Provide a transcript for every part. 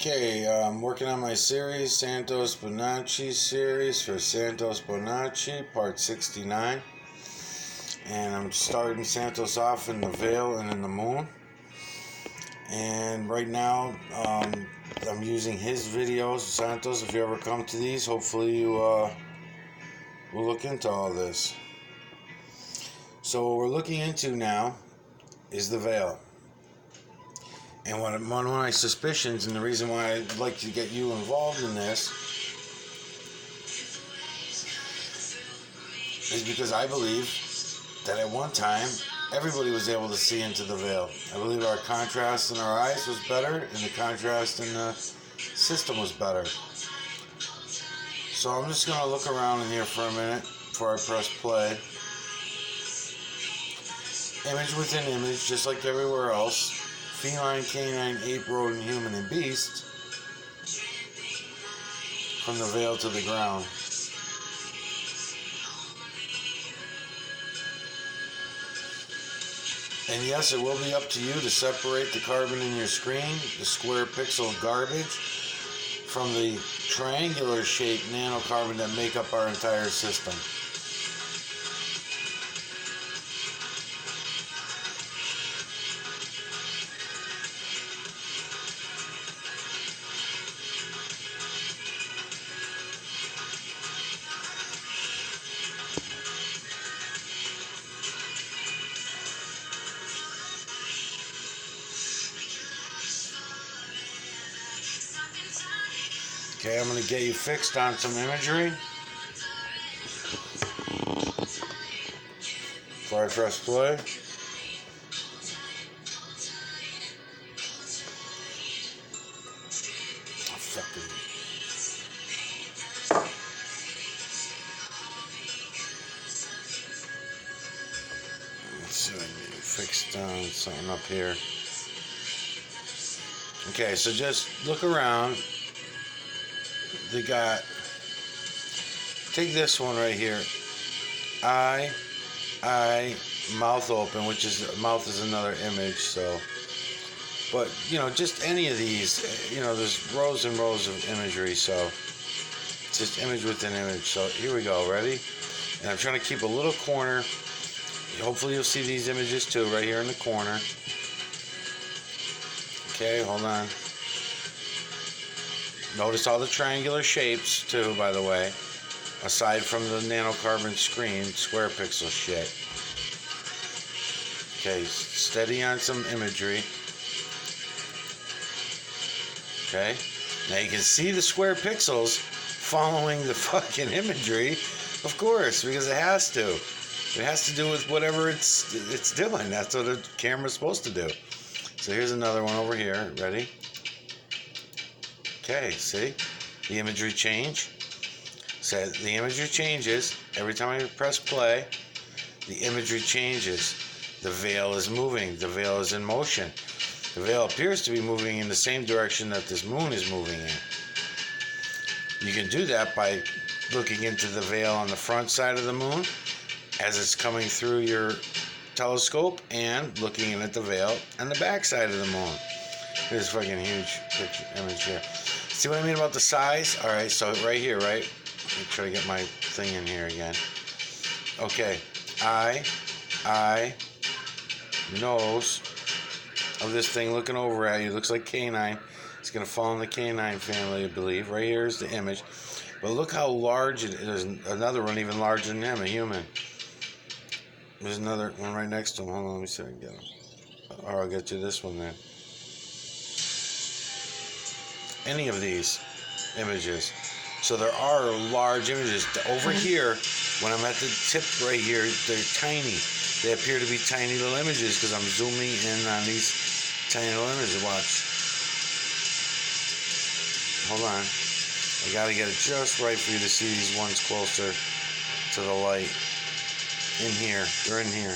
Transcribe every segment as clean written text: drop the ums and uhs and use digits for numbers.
Okay, I'm working on my series, Santos Bonacci series for Santos Bonacci, part 69. And I'm starting Santos off in the Veil and in the Moon. And right now, I'm using his videos, Santos. If you ever come to these, hopefully you will look into all this. So what we're looking into now is the Veil. And one of my suspicions, and the reason why I'd like to get you involved in this, is because I believe that at one time, everybody was able to see into the veil. I believe our contrast in our eyes was better, and the contrast in the system was better. So I'm just going to look around in here for a minute before I press play. Image within image, just like everywhere else. Feline, canine, ape, rodent, human, and beast. From the veil to the ground. And yes, it will be up to you to separate the carbon in your screen, the square pixel garbage, from the triangular shaped nanocarbon that make up our entire system. Okay, I'm going to get you fixed on some imagery before I press play. Let's see if I can get you fixed on something up here. Okay, so just look around. They got, take this one right here, eye, mouth open, which is, mouth is another image, so, but, you know, just any of these, you know, there's rows and rows of imagery, so, it's just image within image. So here we go, ready? And I'm trying to keep a little corner. Hopefully you'll see these images too, right here in the corner. Okay, hold on. Notice all the triangular shapes too, by the way, aside from the nanocarbon screen, square pixel shit. Okay, steady on some imagery. Okay, now you can see the square pixels following the fucking imagery, of course, because it has to. It has to do with whatever it's doing. That's what a camera's supposed to do. So here's another one over here. Ready? Okay, see? The imagery change. So the imagery changes. Every time I press play, the imagery changes. The veil is moving. The veil is in motion. The veil appears to be moving in the same direction that this moon is moving in. You can do that by looking into the veil on the front side of the moon as it's coming through your telescope, and looking in at the veil on the back side of the moon. Here's a fucking huge picture image here. See what I mean about the size? Alright, so right here, right? Let me try to get my thing in here again. Okay. Eye, nose of this thing looking over at you. Looks like canine. It's going to fall in the canine family, I believe. Right here is the image. But look how large it is. Another one even larger than him, a human. There's another one right next to him. Hold on, let me see if I can get him. Or I'll get you this one then. Any of these images. So there are large images. Over here, when I'm at the tip right here, they're tiny. They appear to be tiny little images because I'm zooming in on these tiny little images. Watch. Hold on. I gotta get it just right for you to see these ones closer to the light. In here. They're in here.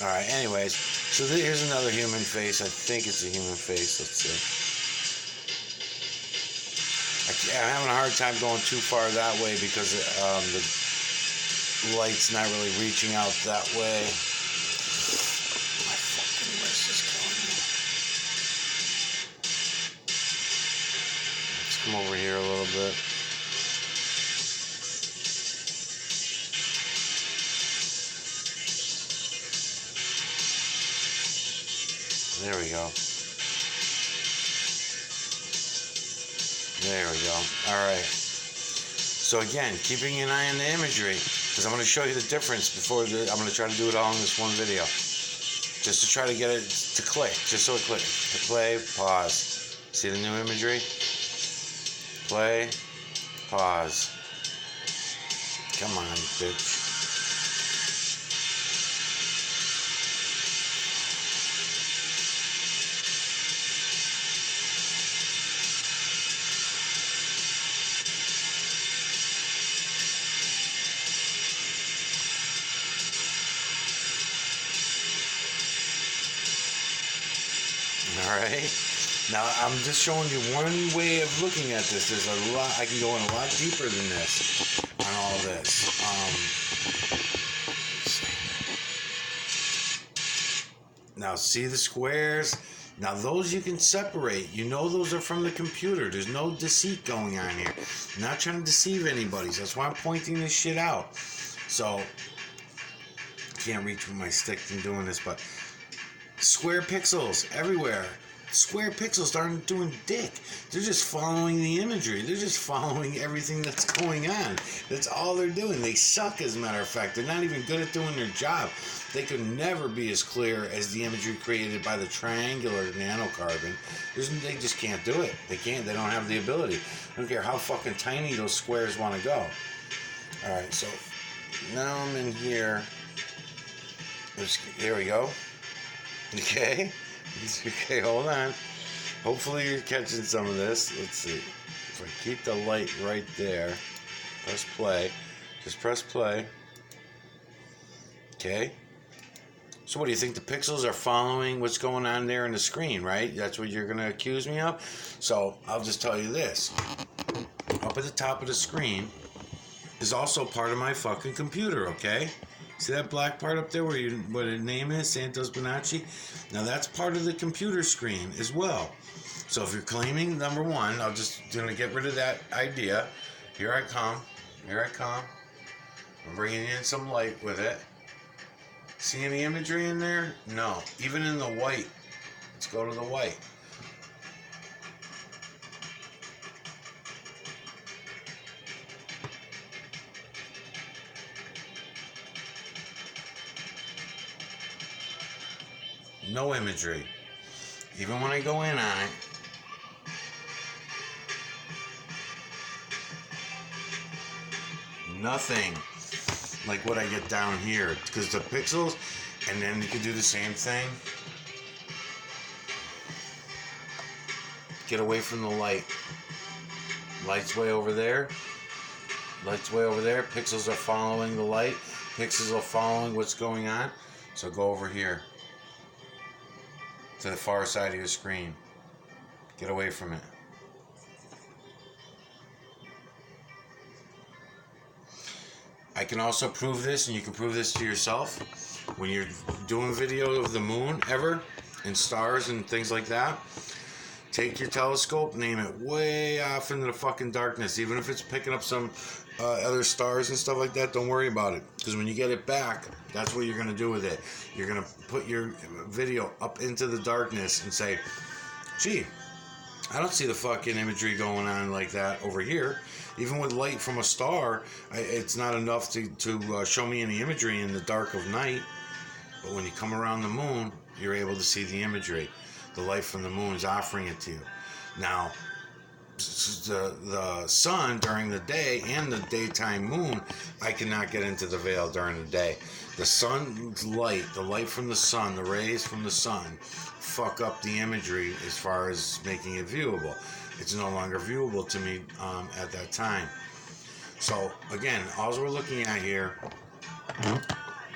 Alright, anyways. So here's another human face. I think it's a human face. Let's see. I'm having a hard time going too far that way because light's not really reaching out that way. My fucking wrist is killing me. Let's come over here a little bit. There we go. There we go. All right. So again, keeping an eye on the imagery, because I'm going to show you the difference before I'm going to try to do it all in this one video. Just to try to get it to click, just so it clicks. Play, pause. See the new imagery? Play, pause. Come on, bitch. Alright, now I'm just showing you one way of looking at this. There's a lot, I can go in a lot deeper than this on all this. Now see the squares? Now those you can separate. You know those are from the computer. There's no deceit going on here. I'm not trying to deceive anybody. So that's why I'm pointing this shit out. So, can't reach with my stick and doing this, but square pixels everywhere. Square pixels aren't doing dick. They're just following the imagery. They're just following everything that's going on. That's all they're doing. They suck, as a matter of fact. They're not even good at doing their job. They could never be as clear as the imagery created by the triangular nanocarbon. They just can't do it. They can't. They don't have the ability. I don't care how fucking tiny those squares want to go. Alright, so now I'm in here. Here we go. Okay, hold on. Hopefully you're catching some of this. Let's see. If I keep the light right there, press play. Just press play. Okay. So what do you think? The pixels are following what's going on there in the screen, right? That's what you're going to accuse me of? So I'll just tell you this. Up at the top of the screen is also part of my fucking computer, okay? See that black part up there where what the name is, Santos. Now that's part of the computer screen as well. So if you're claiming number one, I'm just gonna get rid of that idea. Here I come. Here I come. I'm bringing in some light with it. See any imagery in there? No. Even in the white. Let's go to the white. No imagery. Even when I go in on it, nothing like what I get down here, because the pixels, and then you can do the same thing. Get away from the light. Light's way over there. Light's way over there. Pixels are following the light. Pixels are following what's going on. So go over here to the far side of your screen. Get away from it. I can also prove this, and you can prove this to yourself. When you're doing video of the moon ever, and stars and things like that, take your telescope, name it way off into the fucking darkness. Even if it's picking up some other stars and stuff like that, don't worry about it. Because when you get it back, that's what you're going to do with it. You're going to put your video up into the darkness and say, gee, I don't see the fucking imagery going on like that over here. Even with light from a star, it's not enough to show me any imagery in the dark of night. But when you come around the moon, you're able to see the imagery. The light from the moon is offering it to you. Now, the sun during the day and the daytime moon, I cannot get into the veil during the day. The sun's light, the light from the sun, the rays from the sun, fuck up the imagery as far as making it viewable. It's no longer viewable to me at that time. So again, all we're looking at here,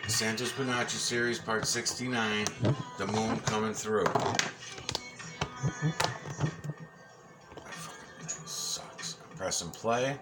Santos series part 69, the moon coming through. Sucks. Press and play.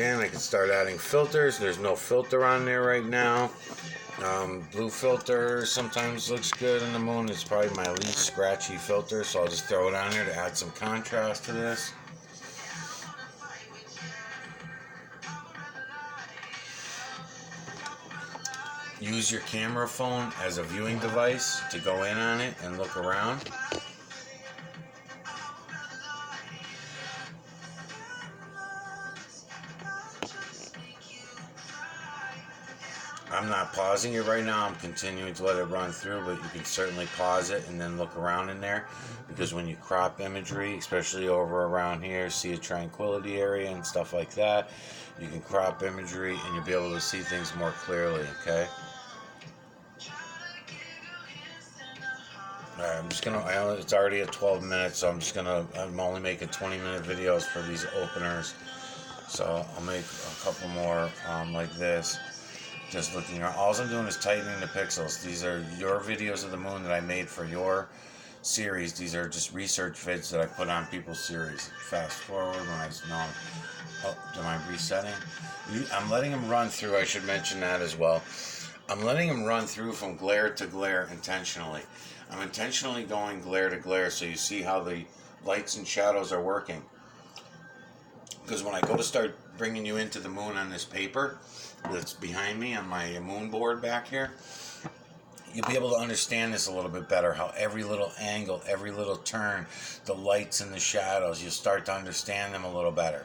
again, I can start adding filters. There's no filter on there right now. Blue filter sometimes looks good in the moon. It's probably my least scratchy filter, so I'll just throw it on there to add some contrast to this. Use your camera phone as a viewing device to go in on it and look around. I'm not pausing it right now. I'm continuing to let it run through, but you can certainly pause it and then look around in there, because when you crop imagery, especially over around here, see a tranquility area and stuff like that, you can crop imagery and you'll be able to see things more clearly, okay? Alright, I'm just gonna, it's already at 12 minutes, so I'm only making 20-minute videos for these openers. So I'll make a couple more like this. Just looking around. All I'm doing is tightening the pixels. These are your videos of the moon that I made for your series. These are just research vids that I put on people's series. Fast forward when I know. Oh, am I resetting? I'm letting them run through. I should mention that as well. I'm letting them run through from glare to glare intentionally. I'm intentionally going glare to glare so you see how the lights and shadows are working. Because when I go to start bringing you into the moon on this paper that's behind me on my moon board back here, you'll be able to understand this a little bit better, how every little angle, every little turn, the lights and the shadows, you'll start to understand them a little better.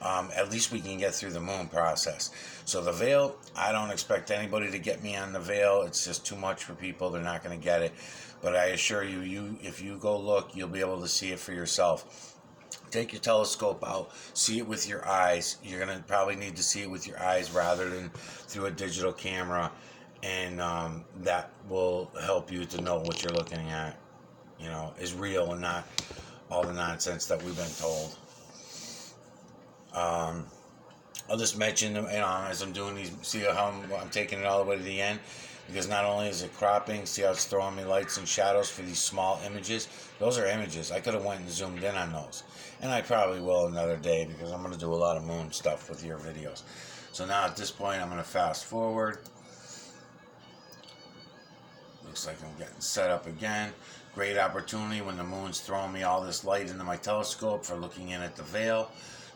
At least we can get through the moon process. So the veil, I don't expect anybody to get me on the veil. It's just too much for people. They're not going to get it. But I assure you, if you go look, you'll be able to see it for yourself. Take your telescope out, see it with your eyes. You're going to probably need to see it with your eyes rather than through a digital camera. And that will help you to know what you're looking at, is real and not all the nonsense that we've been told. I'll just mention, as I'm doing these, see how I'm taking it all the way to the end, because not only is it cropping, see how it's throwing me lights and shadows for these small images. Those are images. I could have went and zoomed in on those, and I probably will another day, because I'm going to do a lot of moon stuff with your videos. So now at this point, I'm going to fast forward. Looks like I'm getting set up again. Great opportunity when the moon's throwing me all this light into my telescope for looking in at the veil.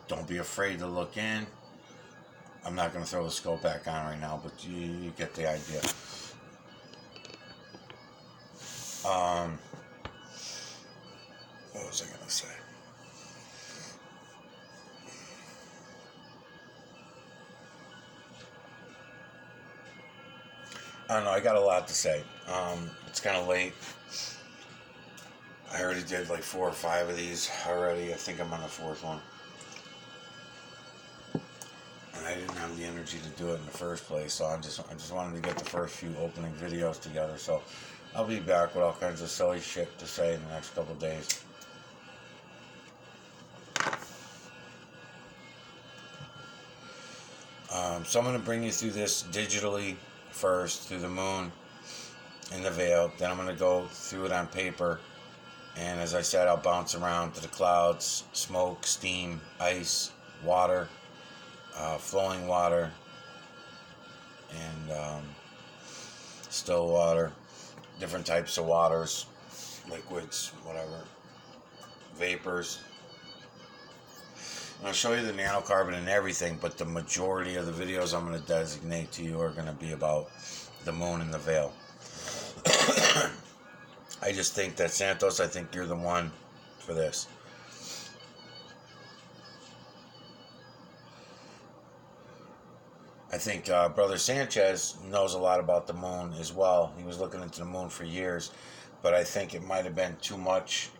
Don't be afraid to look in. I'm not going to throw the scope back on right now, but you get the idea. What was I going to say? I don't know. I got a lot to say. It's kind of late. I already did like 4 or 5 of these already. I think I'm on the 4th one. And I didn't have the energy to do it in the first place, so I just wanted to get the first few opening videos together. So I'll be back with all kinds of silly shit to say in the next couple days. So I'm going to bring you through this digitally first, through the moon and the veil. Then I'm going to go through it on paper. And as I said, I'll bounce around to the clouds, smoke, steam, ice, water, flowing water, and still water, different types of waters, liquids, whatever, vapors. And I'll show you the nanocarbon and everything, but the majority of the videos I'm going to designate to you are going to be about the moon and the veil. I just think that, Santos, I think you're the one for this. I think Brother Sanchez knows a lot about the moon as well. He was looking into the moon for years, but I think it might have been too much.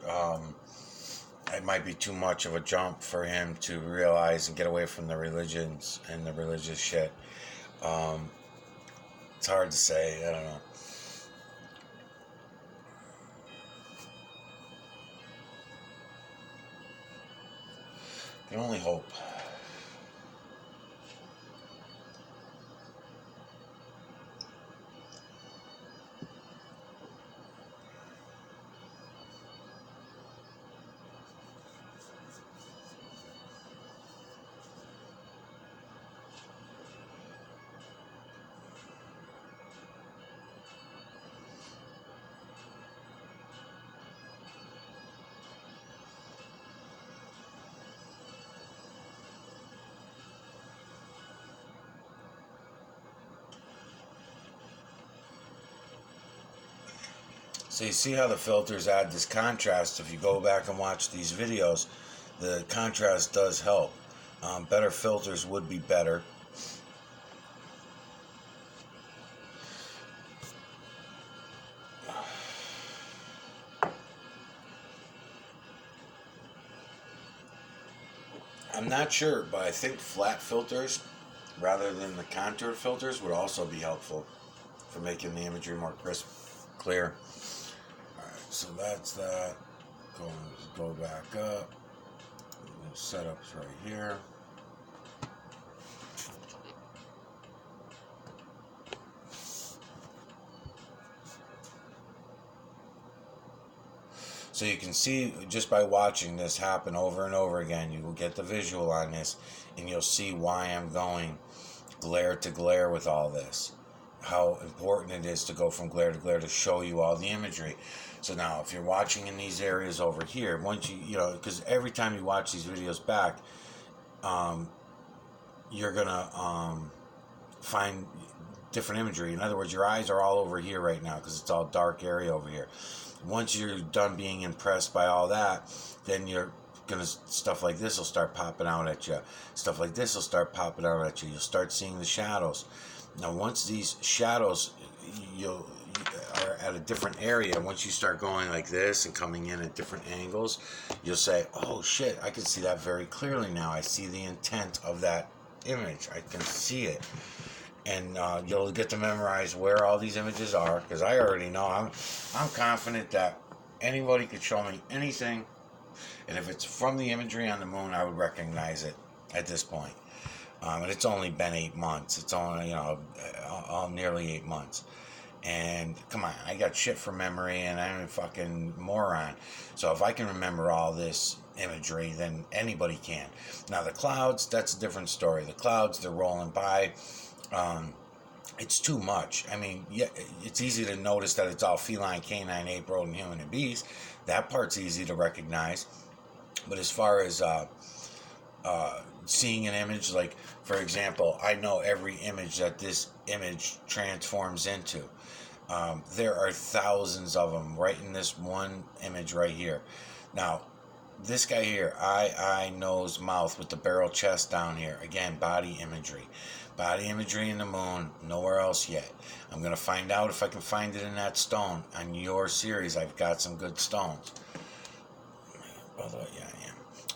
It might be too much of a jump for him to realize and get away from the religions and the religious shit. It's hard to say. I don't know. You can only hope. So you see how the filters add this contrast. If you go back and watch these videos, the contrast does help. Better filters would be better. I'm not sure, but I think flat filters rather than the contour filters would also be helpful for making the imagery more crisp, clear. Alright, so that's that. Go back up. The setup's right here. So you can see just by watching this happen over and over again, you will get the visual on this, and you'll see why I'm going glare to glare with all this. How important it is to go from glare to glare to show you all the imagery. So now if you're watching in these areas over here, once you know, because every time you watch these videos back, you're gonna find different imagery. In other words, your eyes are all over here right now because it's all dark area over here. Once you're done being impressed by all that, then you're gonna, stuff like this will start popping out at you. Stuff like this will start popping out at you. You'll start seeing the shadows. Now, once these shadows you are at a different area, once you start going like this and coming in at different angles, you'll say, "Oh shit, I can see that very clearly now. I see the intent of that image. I can see it." And you'll get to memorize where all these images are, because I already know. I'm confident that anybody could show me anything, and if it's from the imagery on the moon, I would recognize it at this point. And it's only been 8 months. It's only, nearly 8 months. And come on, I got shit for memory, and I'm a fucking moron. So if I can remember all this imagery, then anybody can. Now the clouds, that's a different story. The clouds, they're rolling by. It's too much. I mean, yeah, it's easy to notice that it's all feline, canine, ape, rodent, human, and beast. That part's easy to recognize. But as far as seeing an image, like, for example, I know every image that this image transforms into. There are thousands of them right in this one image right here. Now, this guy here, eye, nose, mouth with the barrel chest down here. Again, body imagery. Body imagery in the moon, nowhere else yet. I'm going to find out if I can find it in that stone. On your series, I've got some good stones. By the way, yeah,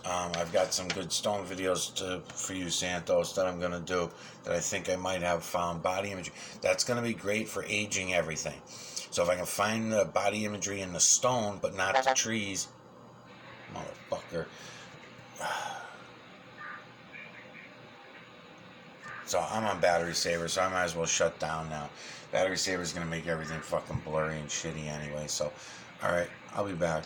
I am. I've got some good stone videos for you, Santos, that I'm going to do that I think I might have found body imagery. That's going to be great for aging everything. So if I can find the body imagery in the stone, but not the trees, motherfucker. So I'm on battery saver, so I might as well shut down now. Battery saver is going to make everything fucking blurry and shitty anyway. So, alright, I'll be back.